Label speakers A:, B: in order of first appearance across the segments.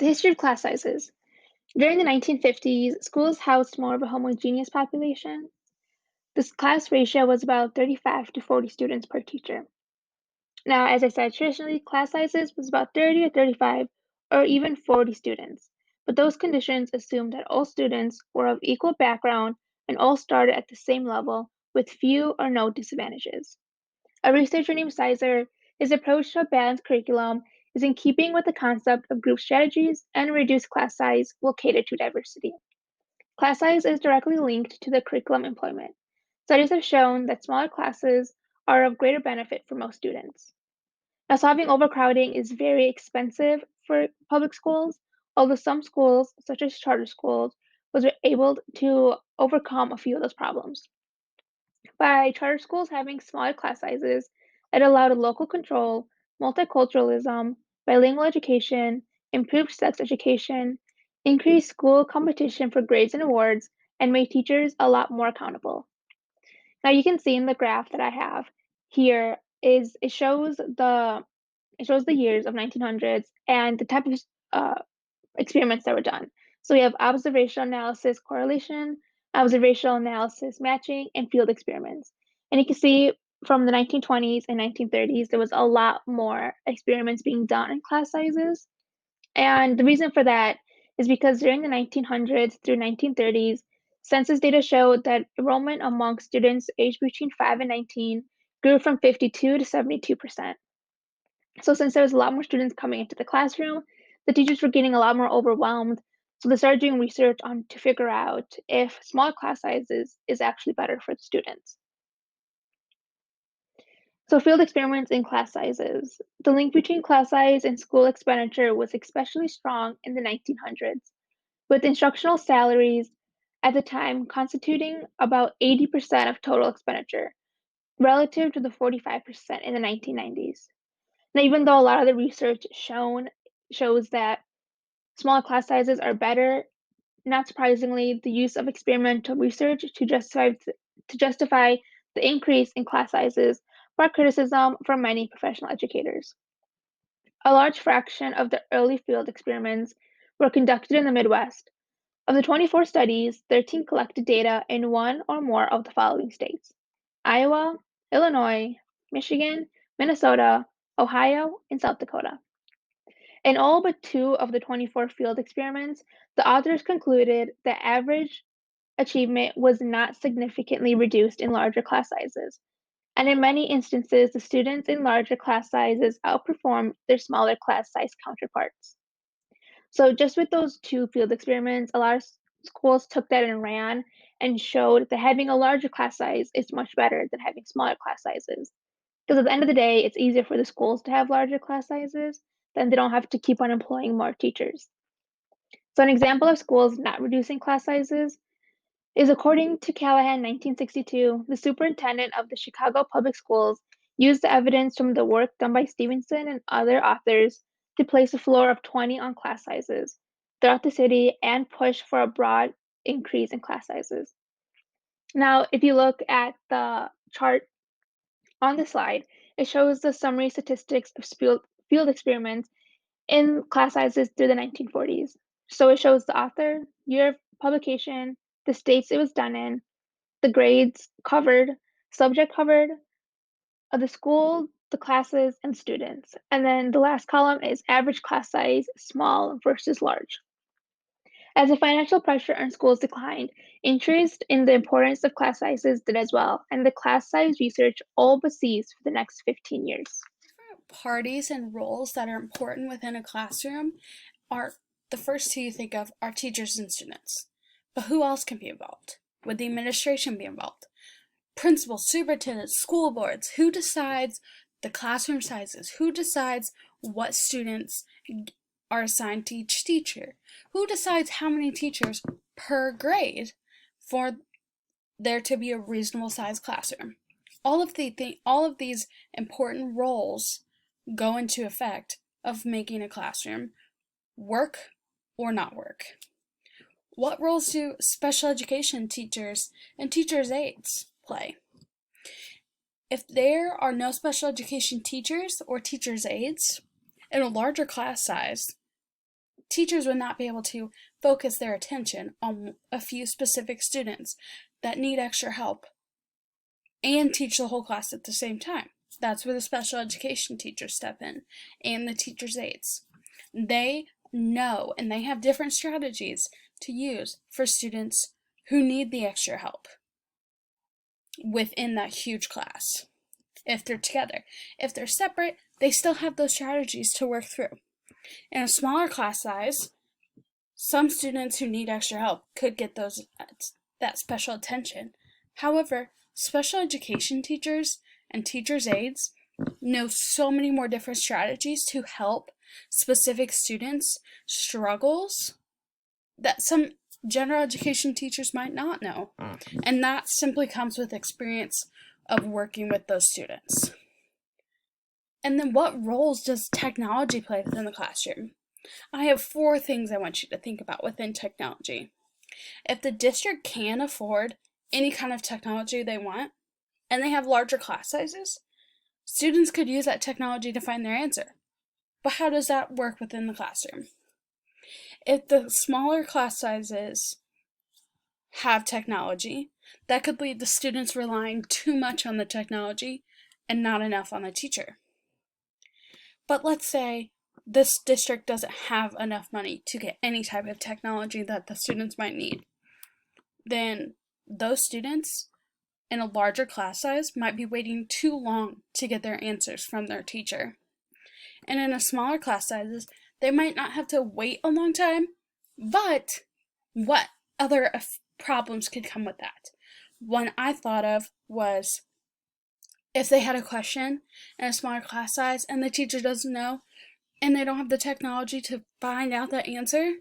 A: The history of class sizes. During the 1950s, schools housed more of a homogeneous population. This class ratio was about 35 to 40 students per teacher. Now, as I said, traditionally, class sizes was about 30 or 35 or even 40 students. But those conditions assumed that all students were of equal background and all started at the same level with few or no disadvantages. A researcher named Sizer, his approach to a balanced curriculum is in keeping with the concept of group strategies and reduced class size will cater to diversity. Class size is directly linked to the curriculum employment. Studies have shown that smaller classes are of greater benefit for most students. Now, solving overcrowding is very expensive for public schools, although some schools, such as charter schools, was able to overcome a few of those problems. By charter schools having smaller class sizes, it allowed local control, multiculturalism, bilingual education, improved sex education, increased school competition for grades and awards, and made teachers a lot more accountable. Now you can see in the graph that I have here is it shows the years of 1900s and the type of uh, experiments that were done. So we have observational analysis correlation, observational analysis matching, and field experiments. And you can see from the 1920s and 1930s, there was a lot more experiments being done in class sizes. And the reason for that is because during the 1900s through 1930s, census data showed that enrollment among students aged between 5 and 19 grew from 52 to 72%. So since there was a lot more students coming into the classroom, the teachers were getting a lot more overwhelmed. So they started doing research on to figure out if small class sizes is actually better for the students. So field experiments in class sizes. The link between class size and school expenditure was especially strong in the 1900s, with instructional salaries at the time constituting about 80% of total expenditure, relative to the 45% in the 1990s. Now, even though a lot of the research shows that smaller class sizes are better, not surprisingly, the use of experimental research to justify the increase in class sizes brought criticism from many professional educators. A large fraction of the early field experiments were conducted in the Midwest. Of the 24 studies, 13 collected data in one or more of the following states: Iowa, Illinois, Michigan, Minnesota, Ohio, and South Dakota. In all but two of the 24 field experiments, the authors concluded that average achievement was not significantly reduced in larger class sizes, and in many instances, the students in larger class sizes outperformed their smaller class size counterparts. So, just with those two field experiments, a lot of schools took that and ran and showed that having a larger class size is much better than having smaller class sizes. Because at the end of the day, it's easier for the schools to have larger class sizes, then they don't have to keep on employing more teachers. So, an example of schools not reducing class sizes is according to Callahan 1962, the superintendent of the Chicago Public Schools used the evidence from the work done by Stevenson and other authors to place a floor of 20 on class sizes throughout the city and push for a broad increase in class sizes. Now, if you look at the chart on the slide, it shows the summary statistics of field experiments in class sizes through the 1940s. So it shows the author, year of publication, the states it was done in, the grades covered, subject covered, of the school, the classes, and students. And then the last column is average class size, small versus large. As the financial pressure on schools declined, interest in the importance of class sizes did as well, and the class size research all but ceased for the next 15 years.
B: Parties and roles that are important within a classroom are the first two you think of are teachers and students. But who else can be involved? Would the administration be involved? Principals, superintendents, school boards. Who decides the classroom sizes? Who decides what students are assigned to each teacher? Who decides how many teachers per grade for there to be a reasonable sized classroom? All of these important roles go into effect of making a classroom work or not work. What roles do special education teachers and teachers' aides play? If there are no special education teachers or teachers' aides in a larger class size, teachers would not be able to focus their attention on a few specific students that need extra help and teach the whole class at the same time. That's where the special education teachers step in and the teacher's aides. They know and they have different strategies to use for students who need the extra help within that huge class. If they're together, if they're separate, they still have those strategies to work through. In a smaller class size, some students who need extra help could get that special attention. However, special education teachers and teachers' aides know so many more different strategies to help specific students' struggles that some general education teachers might not know. And that simply comes with experience of working with those students. And then what roles does technology play within the classroom? I have 4 things I want you to think about within technology. If the district can afford any kind of technology they want, and they have larger class sizes, students could use that technology to find their answer. But how does that work within the classroom? If the smaller class sizes have technology, that could lead to students relying too much on the technology and not enough on the teacher. But let's say this district doesn't have enough money to get any type of technology that the students might need. Then those students in a larger class size might be waiting too long to get their answers from their teacher. And in a smaller class sizes, they might not have to wait a long time, but what other problems could come with that? One I thought of was if they had a question in a smaller class size and the teacher doesn't know and they don't have the technology to find out that answer,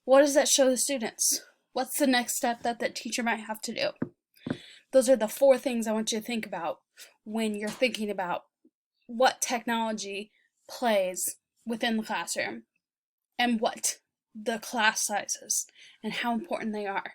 B: what does that show the students? What's the next step that the teacher might have to do? Those are the 4 things I want you to think about when you're thinking about what technology plays within the classroom and what the class sizes and how important they are.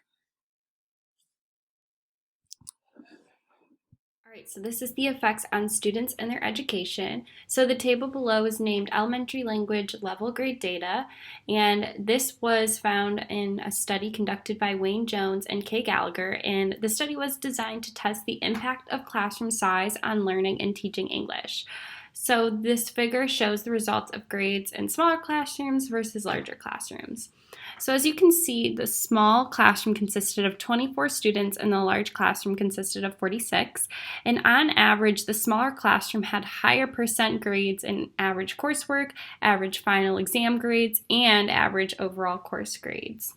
C: All right, so this is the effects on students and their education. So the table below is named Elementary Language Level Grade Data, and this was found in a study conducted by Wayne Jones and Kay Gallagher, and the study was designed to test the impact of classroom size on learning and teaching English. So this figure shows the results of grades in smaller classrooms versus larger classrooms. So as you can see, the small classroom consisted of 24 students and the large classroom consisted of 46. And on average, the smaller classroom had higher percent grades in average coursework, average final exam grades, and average overall course grades.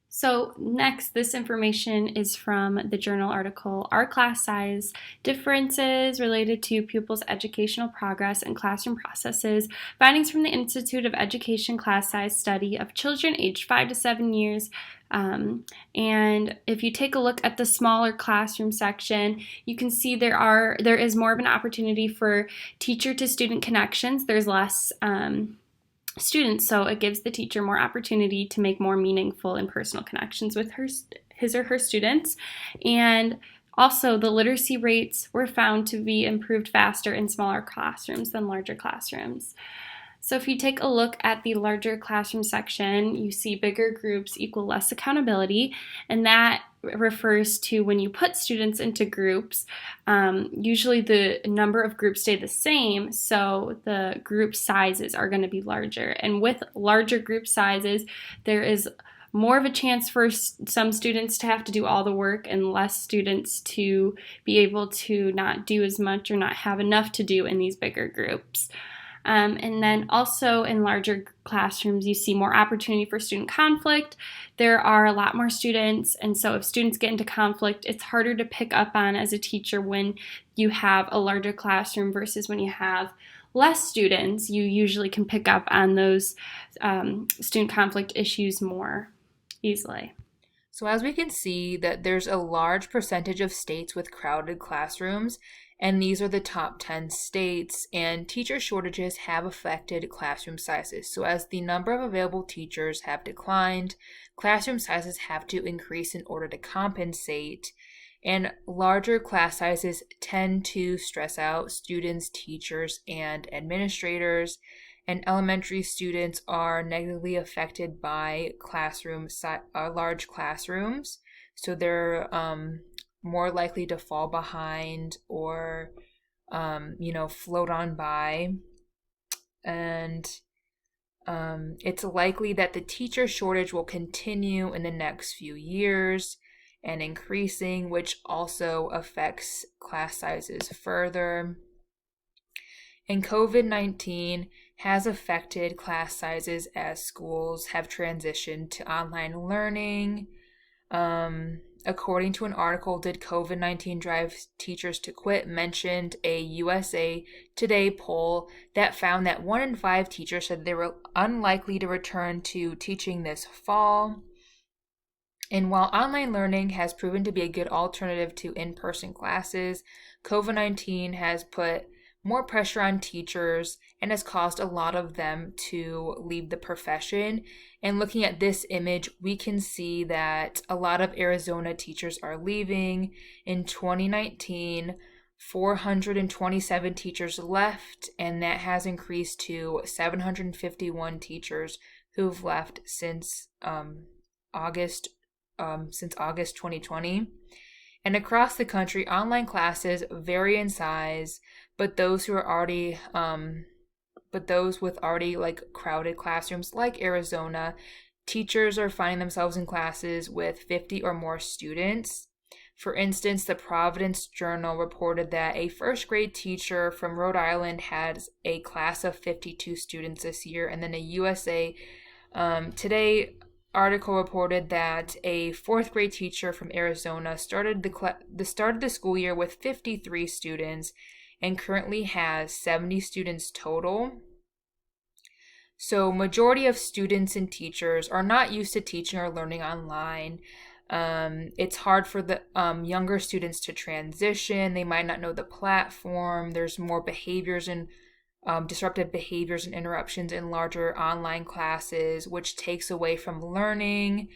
C: So next, this information is from the journal article, Are Class Size Differences Related to Pupils' Educational Progress and Classroom Processes? Findings from the Institute of Education Class Size Study of Children aged 5 to 7 years. And if you take a look at the smaller classroom section, you can see there is more of an opportunity for teacher to student connections. There's less students, so it gives the teacher more opportunity to make more meaningful and personal connections with his or her students. And also, the literacy rates were found to be improved faster in smaller classrooms than larger classrooms. So if you take a look at the larger classroom section, you see bigger groups equal less accountability, and that refers to when you put students into groups, usually the number of groups stay the same, so the group sizes are going to be larger. And with larger group sizes, there is more of a chance for some students to have to do all the work and less students to be able to not do as much or not have enough to do in these bigger groups. And then also in larger classrooms, you see more opportunity for student conflict. There are a lot more students, and so if students get into conflict, it's harder to pick up on as a teacher when you have a larger classroom versus when you have less students. You usually can pick up on those student conflict issues more easily.
D: So as we can see that there's a large percentage of states with crowded classrooms, and these are the top 10 states, and teacher shortages have affected classroom sizes. So as the number of available teachers have declined, classroom sizes have to increase in order to compensate, And larger class sizes tend to stress out students, teachers, and administrators. And elementary students are negatively affected by large classrooms. So they're more likely to fall behind or, float on by. And it's likely that the teacher shortage will continue in the next few years and increasing, which also affects class sizes further. And COVID-19 has affected class sizes as schools have transitioned to online learning. According to an article, Did COVID-19 Drive Teachers to Quit? Mentioned a USA Today poll that found that 1 in 5 teachers said they were unlikely to return to teaching this fall. And while online learning has proven to be a good alternative to in-person classes, COVID-19 has put more pressure on teachers and has caused a lot of them to leave the profession. And looking at this image, we can see that a lot of Arizona teachers are leaving. In 2019, 427 teachers left, and that has increased to 751 teachers who've left August since August 2020. And across the country, online classes vary in size, but those with already like crowded classrooms like Arizona, teachers are finding themselves in classes with 50 or more students. For instance, the Providence Journal reported that a first grade teacher from Rhode Island has a class of 52 students this year, and then a USA Today article reported that a fourth grade teacher from Arizona started the school year with 53 students and currently has 70 students total. So majority of students and teachers are not used to teaching or learning online. It's hard for the younger students to transition. They might not know the platform. There's more behaviors and disruptive behaviors and interruptions in larger online classes, which takes away from learning.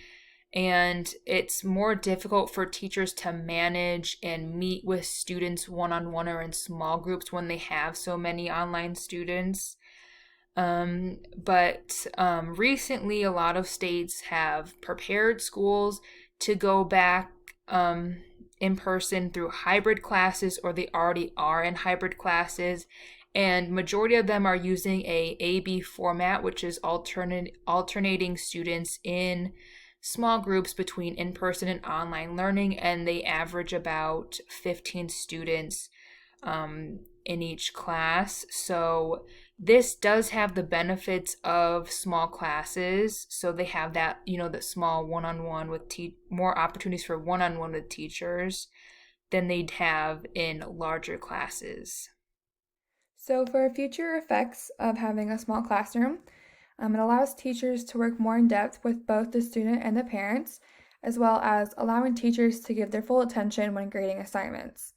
D: And it's more difficult for teachers to manage and meet with students one-on-one or in small groups when they have so many online students. But recently, a lot of states have prepared schools to go back in person through hybrid classes, or they already are in hybrid classes. And majority of them are using a AB format, which is alternating students in small groups between in-person and online learning, and they average about 15 students in each class. So this does have the benefits of small classes. So they have that, the small one-on-one with more opportunities for one-on-one with teachers than they'd have in larger classes.
E: So for future effects of having a small classroom, it allows teachers to work more in depth with both the student and the parents, as well as allowing teachers to give their full attention when grading assignments.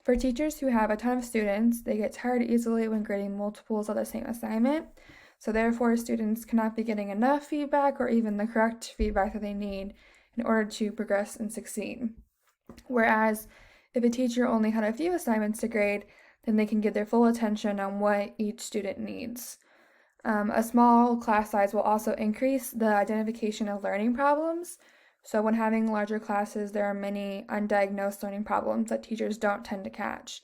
E: For teachers who have a ton of students, they get tired easily when grading multiples of the same assignment, so therefore students cannot be getting enough feedback or even the correct feedback that they need in order to progress and succeed. Whereas if a teacher only had a few assignments to grade, then they can give their full attention on what each student needs. A small class size will also increase the identification of learning problems. So when having larger classes, there are many undiagnosed learning problems that teachers don't tend to catch,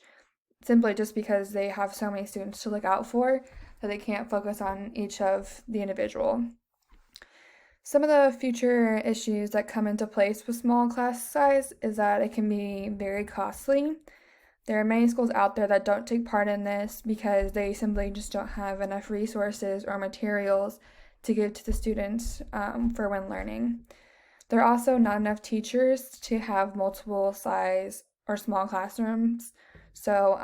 E: simply just because they have so many students to look out for that they can't focus on each of the individual. Some of the future issues that come into place with small class size is that it can be very costly. There are many schools out there that don't take part in this because they simply just don't have enough resources or materials to give to the students for when learning. There are also not enough teachers to have multiple size or small classrooms. So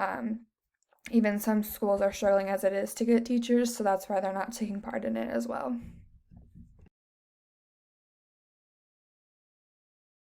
E: even some schools are struggling as it is to get teachers, so that's why they're not taking part in it as well.